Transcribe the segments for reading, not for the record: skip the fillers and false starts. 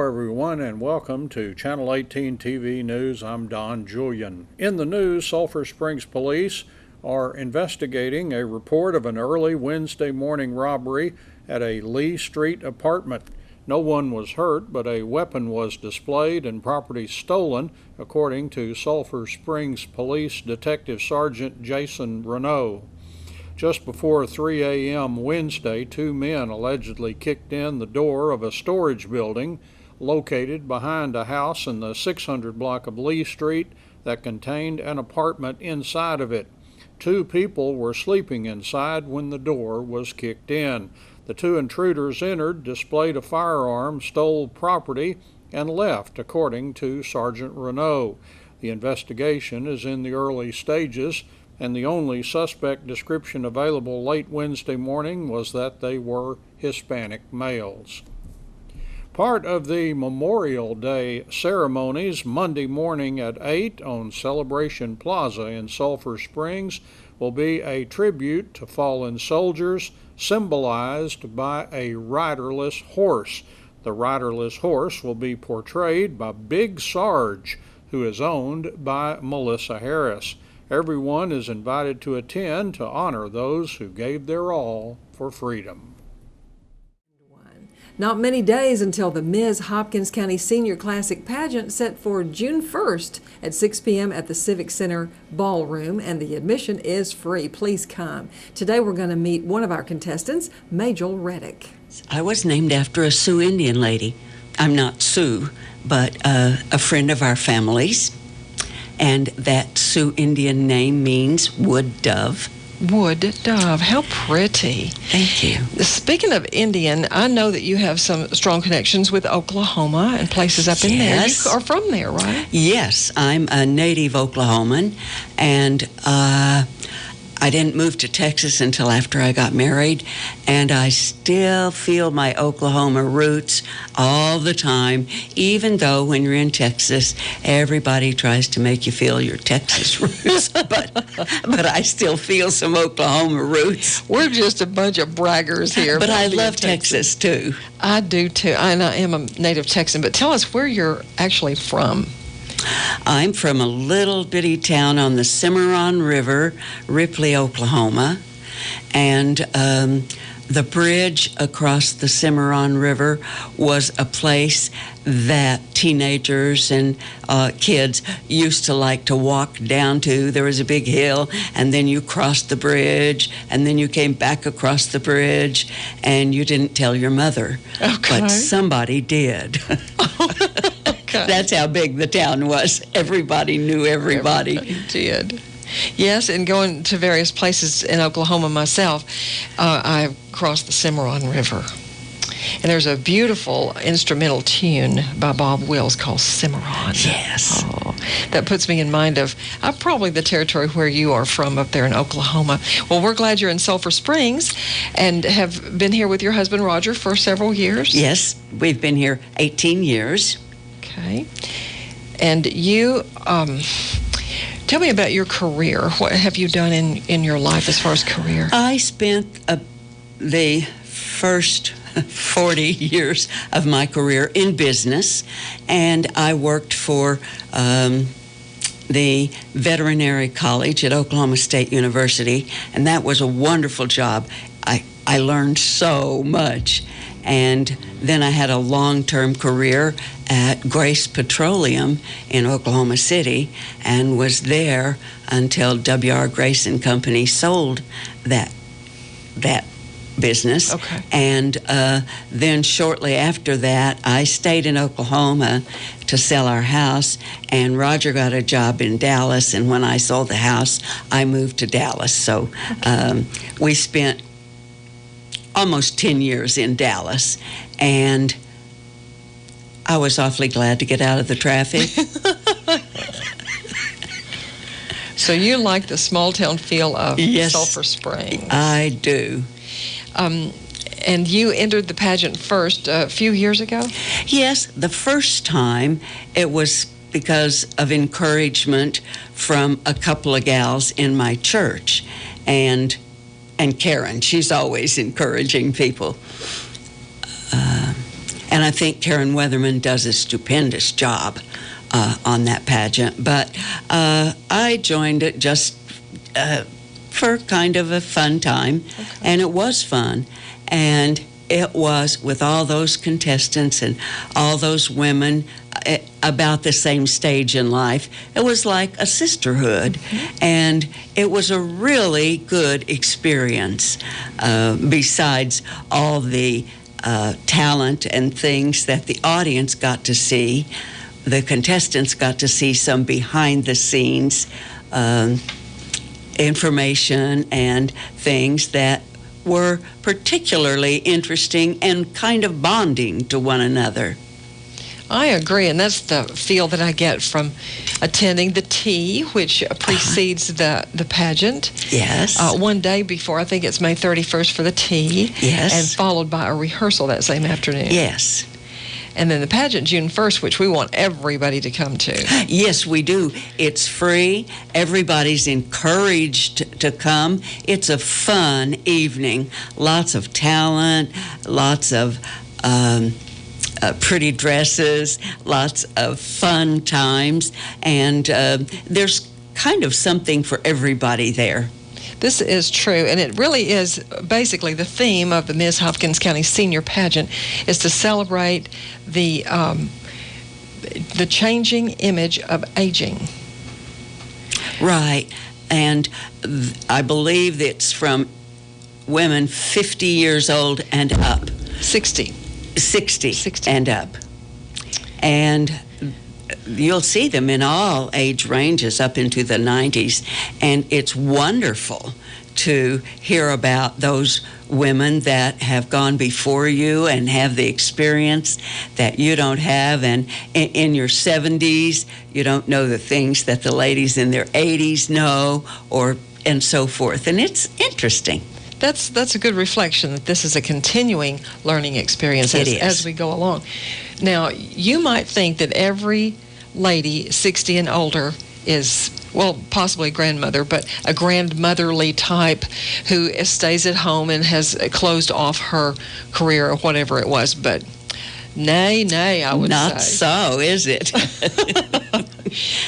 everyone, and welcome to Channel 18 TV News. I'm Don Julian. In the news, Sulphur Springs police are investigating a report of an early Wednesday morning robbery at a Lee Street apartment. No one was hurt, but a weapon was displayed and property stolen, according to Sulphur Springs Police Detective Sergeant Jason Renault. Just before 3 a.m. Wednesday, two men allegedly kicked in the door of a storage building located behind a house in the 600 block of Lee Street that contained an apartment inside of it. Two people were sleeping inside when the door was kicked in. The two intruders entered, displayed a firearm, stole property, and left, according to Sergeant Renault. The investigation is in the early stages, and the only suspect description available late Wednesday morning was that they were Hispanic males. Part of the Memorial Day ceremonies Monday morning at 8 on Celebration Plaza in Sulphur Springs will be a tribute to fallen soldiers symbolized by a riderless horse. The riderless horse will be portrayed by Big Sarge, who is owned by Melissa Harris. Everyone is invited to attend to honor those who gave their all for freedom. Not many days until the Ms. Hopkins County Senior Classic Pageant set for June 1st at 6 p.m. at the Civic Center Ballroom, and the admission is free. Please come. Today we're going to meet one of our contestants, Majel Reddick. I was named after a Sioux Indian lady. I'm not Sioux, but a friend of our family's. And that Sioux Indian name means wood dove. Wood dove, how pretty. Thank you. Speaking of Indian, I know that you have some strong connections with Oklahoma and places up in there. You are from there, right? Yes, I'm a native Oklahoman, and I didn't move to Texas until after I got married, and I still feel my Oklahoma roots all the time, even though when you're in Texas, everybody tries to make you feel your Texas roots, but I still feel some Oklahoma roots. We're just a bunch of braggers here. But I love Texas, too. I do, too, and I am a native Texan, but tell us where you're actually from. I'm from a little bitty town on the Cimarron River, Ripley, Oklahoma, and the bridge across the Cimarron River was a place that teenagers and kids used to like to walk down to. There was a big hill, and then you crossed the bridge, and then you came back across the bridge, and you didn't tell your mother, but somebody did. That's how big the town was. Everybody knew everybody. Everybody did. Yes, and going to various places in Oklahoma myself, I've crossed the Cimarron River. And there's a beautiful instrumental tune by Bob Wills called Cimarron. Yes. Oh, that puts me in mind of probably the territory where you are from up there in Oklahoma. Well, we're glad you're in Sulphur Springs and have been here with your husband, Roger, for several years. Yes, we've been here 18 years. Okay. And you, tell me about your career. What have you done in your life as far as career? I spent the first 40 years of my career in business, and I worked for the Veterinary College at Oklahoma State University, and that was a wonderful job. I learned so much. And then I had a long-term career at Grace Petroleum in Oklahoma City and was there until W.R. Grace and Company sold that business. Okay. And then shortly after that, I stayed in Oklahoma to sell our house, and Roger got a job in Dallas, and when I sold the house, I moved to Dallas. So we spent almost 10 years in Dallas, and I was awfully glad to get out of the traffic. So you like the small town feel of Yes, Sulphur Springs. I do. And you entered the pageant first a few years ago? Yes, the first time it was because of encouragement from a couple of gals in my church, and Karen, she's always encouraging people. And I think Karen Weatherman does a stupendous job on that pageant. But I joined it just for kind of a fun time, and it was fun. And it was, with all those contestants and all those women about the same stage in life, it was like a sisterhood. And it was a really good experience, besides all the talent and things that the audience got to see. The contestants got to see some behind the scenes information and things that were particularly interesting and kind of bonding to one another. I agree, and that's the feel that I get from attending the tea, which precedes the pageant. Yes. One day before, I think it's May 31st for the tea. Yes. And followed by a rehearsal that same afternoon. Yes. And then the pageant June 1st, which we want everybody to come to. Yes, we do. It's free. Everybody's encouraged to come. It's a fun evening. Lots of talent, lots of pretty dresses, lots of fun times, and there's kind of something for everybody there. This is true, and it really is basically the theme of the Ms. Hopkins County Senior Pageant is to celebrate the changing image of aging. Right, and I believe it's from women 50 years old and up. 60 and up. And you'll see them in all age ranges up into the 90s, and it's wonderful to hear about those women that have gone before you and have the experience that you don't have, and in your 70s you don't know the things that the ladies in their 80s know, and so forth, and it's interesting. That's a good reflection that this is a continuing learning experience as we go along. Now, you might think that every lady 60 and older is, well, possibly a grandmother, but a grandmotherly type who stays at home and has closed off her career or whatever it was. But nay, I would say. Not so, is it?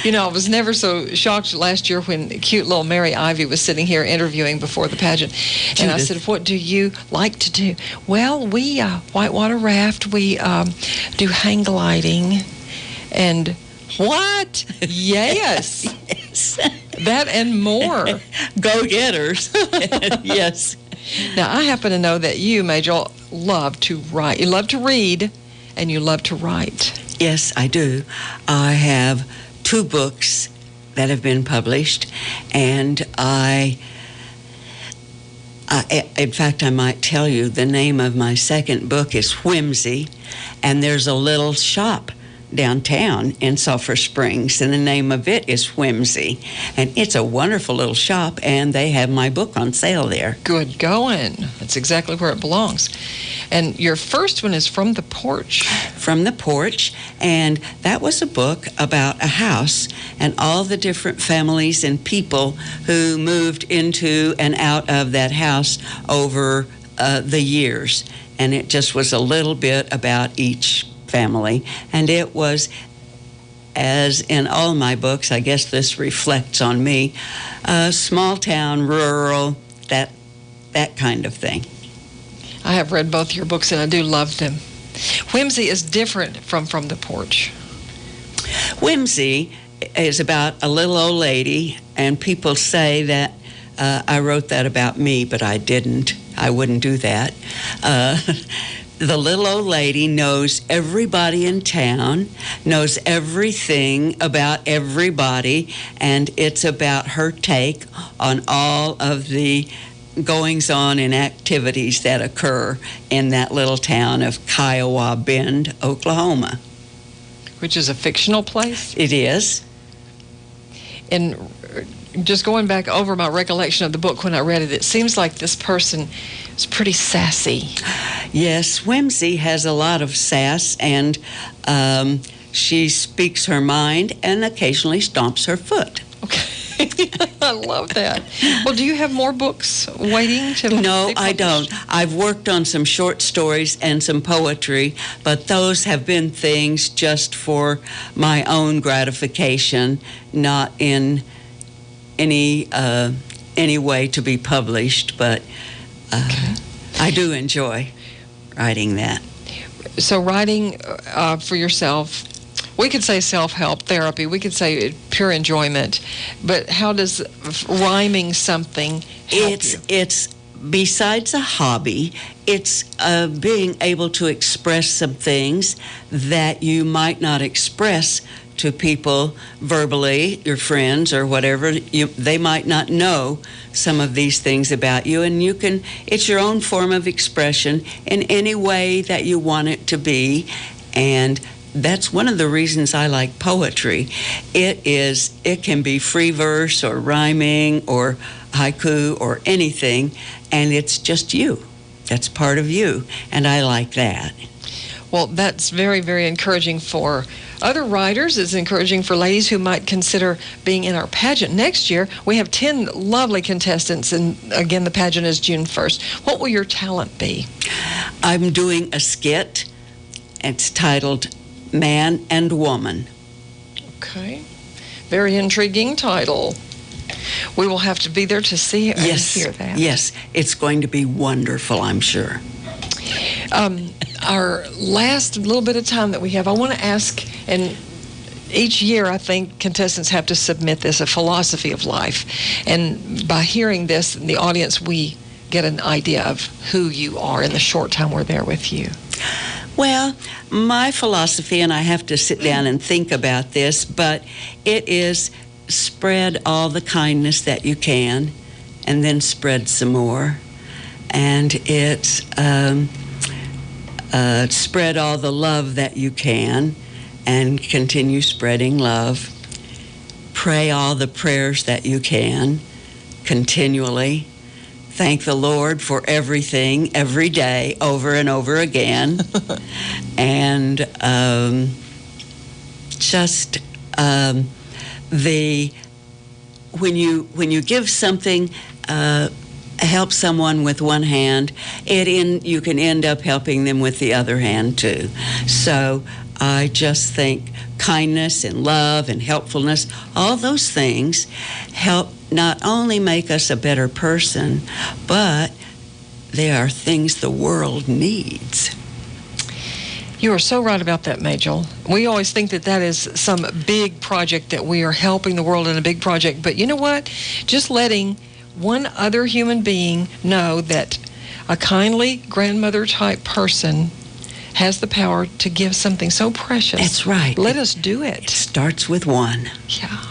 You know, I was never so shocked last year when cute little Mary Ivy was sitting here interviewing before the pageant. And I said, what do you like to do? Well, we whitewater raft, we do hang gliding. And what? Yes. Yes. That and more. Go-getters. Yes. Now, I happen to know that you, Major, love to write. You love to read, and you love to write. Yes, I do. I have 2 books that have been published, and in fact, I might tell you the name of my second book is Whimsy, and there's a little shop downtown in Sulphur Springs, and the name of it is Whimsy, and it's a wonderful little shop, and they have my book on sale there. Good going. That's exactly where it belongs. And your first one is From the Porch. From the Porch, and that was a book about a house and all the different families and people who moved into and out of that house over the years, and it just was a little bit about each family, and it was, as in all my books, I guess this reflects on me, small town, rural, that kind of thing. I have read both your books, and I do love them. Whimsy is different from the Porch. Whimsy is about a little old lady, and people say that I wrote that about me, but I didn't. I wouldn't do that. The little old lady knows everybody in town, knows everything about everybody, and it's about her take on all of the goings-on and activities that occur in that little town of Kiowa Bend, Oklahoma. Which is a fictional place? It is. And just going back over my recollection of the book when I read it, it seems like this person is pretty sassy. Yes, Whimsy has a lot of sass, and she speaks her mind and occasionally stomps her foot. Okay. I love that. Well, do you have more books waiting to No, be I published? don't. I've worked on some short stories and some poetry, but those have been things just for my own gratification, not in any way to be published. But I do enjoy writing that. So writing for yourself, we could say self-help therapy, we could say pure enjoyment, but how does rhyming something help you? It's besides a hobby, it's being able to express some things that you might not express to people verbally, your friends or whatever. They might not know some of these things about you, and it's your own form of expression in any way that you want it to be. And that's one of the reasons I like poetry. It can be free verse or rhyming or haiku or anything, and it's just you. That's part of you, and I like that. Well, that's very, very encouraging for other writers. It's encouraging for ladies who might consider being in our pageant next year. We have 10 lovely contestants, and again, the pageant is June 1st. What will your talent be? I'm doing a skit. It's titled Man and Woman. Okay. Very intriguing title. We will have to be there to see and hear that. Yes, it's going to be wonderful, I'm sure. Our last little bit of time that we have, I want to ask, and each year I think contestants have to submit this, a philosophy of life. And by hearing this in the audience, we get an idea of who you are in the short time we're there with you. Well, my philosophy, and I have to sit down and think about this, but it is spread all the kindness that you can and then spread some more. And it's spread all the love that you can and continue spreading love. Pray all the prayers that you can continually. Thank the Lord for everything, every day, over and over again. And when you give something, help someone with one hand, you can end up helping them with the other hand too. So I just think kindness and love and helpfulness, all those things help not only make us a better person, but they are things the world needs. You are so right about that, Majel. We always think that is some big project, that we are helping the world in a big project. But you know what? Just letting one other human being know that a kindly grandmother-type person has the power to give something so precious. That's right. Let us do it. It starts with one. Yeah.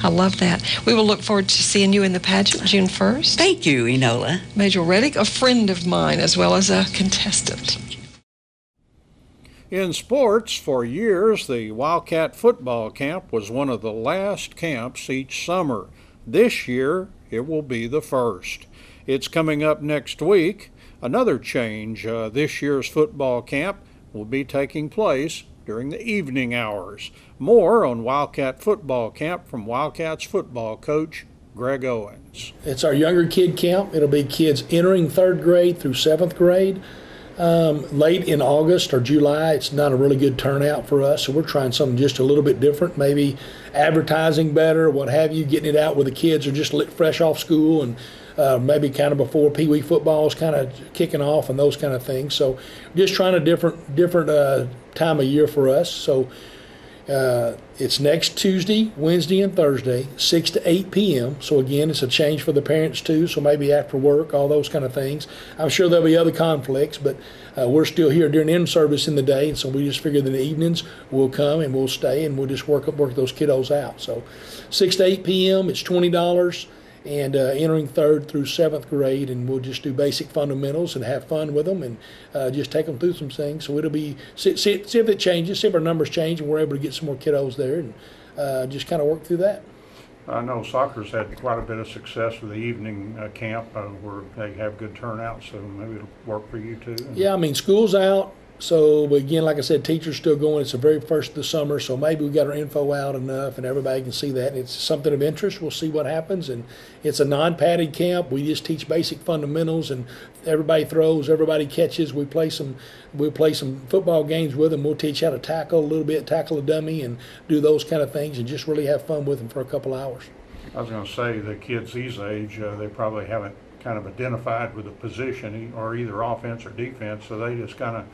I love that. We will look forward to seeing you in the pageant June 1st. Thank you, Enola. Majel Reddick, a friend of mine as well as a contestant. In sports, for years, the Wildcat football camp was one of the last camps each summer. This year, it will be the first. It's coming up next week. Another change, this year's football camp will be taking place during the evening hours. More on Wildcat football camp from Wildcats football coach Greg Owens. It's our younger kid camp. It'll be kids entering 3rd grade through 7th grade. Late in August or July, it's not a really good turnout for us, so we're trying something just a little bit different, maybe advertising better, what have you, getting it out with the kids are just fresh off school, and maybe kind of before Pee Wee football is kind of kicking off and those kind of things. So just trying a different time of year for us. So it's next Tuesday, Wednesday, and Thursday, 6 to 8 p.m. So again, it's a change for the parents too, so maybe after work, all those kind of things. I'm sure there'll be other conflicts, but we're still here during in-service in the day, and so we just figured that in the evenings we'll come and we'll stay and we'll just work those kiddos out. So 6 to 8 p.m., it's $20. And entering 3rd through 7th grade, and we'll just do basic fundamentals and have fun with them and just take them through some things. So it'll be, see if it changes, see if our numbers change, and we're able to get some more kiddos there and just kind of work through that. I know soccer's had quite a bit of success with the evening camp where they have good turnout, so maybe it'll work for you too. Yeah, I mean, school's out, So, but again, like I said, teachers still going. It's the very first of the summer, so maybe we got our info out enough and everybody can see that. It's something of interest. We'll see what happens. And it's a non-padded camp. We just teach basic fundamentals, and everybody throws, everybody catches. We'll play some football games with them. We'll teach how to tackle a little bit, tackle a dummy, and do those kind of things, and just really have fun with them for a couple hours. I was going to say, the kids these age, they probably haven't kind of identified with a position or either offense or defense, so they just kind of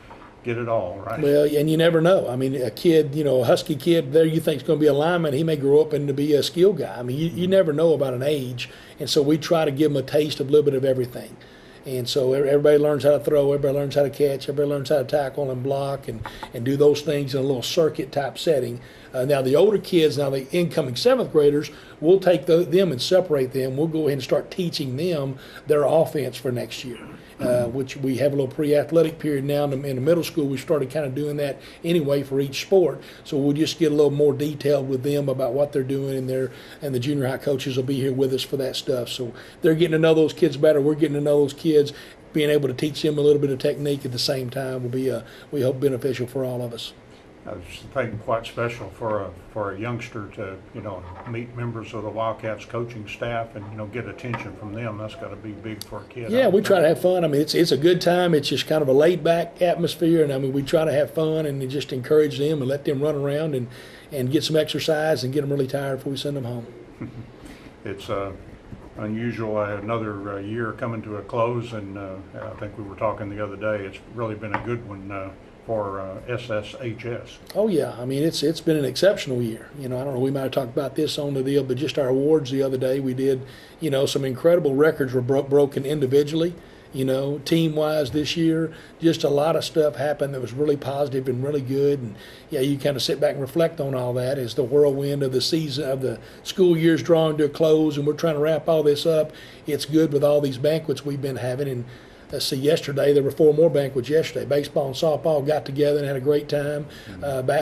get it all, right? Well, and you never know. I mean, a kid, a husky kid there you think is going to be a lineman, he may grow up into be a skill guy. I mean, you never know about an age, and so we try to give them a taste of a little bit of everything. And so everybody learns how to throw, everybody learns how to catch, everybody learns how to tackle and block and do those things in a little circuit type setting. Now the older kids, now the incoming seventh graders, we'll take them and separate them. We'll go ahead and start teaching them their offense for next year. Which we have a little pre-athletic period now in the middle school. We started kind of doing that anyway for each sport. So we'll just get a little more detailed with them about what they're doing, and the junior high coaches will be here with us for that stuff. So they're getting to know those kids better. We're getting to know those kids. Being able to teach them a little bit of technique at the same time will be, we hope, beneficial for all of us. I just think quite special for a youngster to meet members of the Wildcats coaching staff and get attention from them. That's got to be big for a kid. Yeah, we try to have fun. I mean, it's a good time. It's just kind of a laid back atmosphere, and I mean we try to have fun and just encourage them and let them run around and get some exercise and get them really tired before we send them home. It's unusual. Another year coming to a close, and I think we were talking the other day. It's really been a good one. For SSHS. Oh yeah, I mean it's been an exceptional year. I don't know, we might have talked about this on the deal, but just our awards the other day, we did, some incredible records were broken individually, team-wise this year. Just a lot of stuff happened that was really positive and really good. And yeah, you kind of sit back and reflect on all that as the whirlwind of the season of the school year's drawing to a close, and we're trying to wrap all this up. It's good with all these banquets we've been having. And let's see, yesterday, there were 4 more banquets yesterday. Baseball and softball got together and had a great time.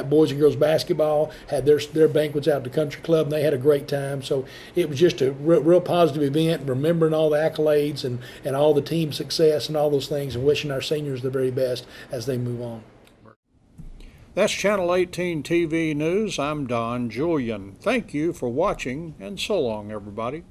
Boys and girls basketball had their banquets out at the country club, and they had a great time. So it was just a real positive event, remembering all the accolades and all the team success and all those things, and wishing our seniors the very best as they move on. That's Channel 18 TV News. I'm Don Julian. Thank you for watching, and so long, everybody.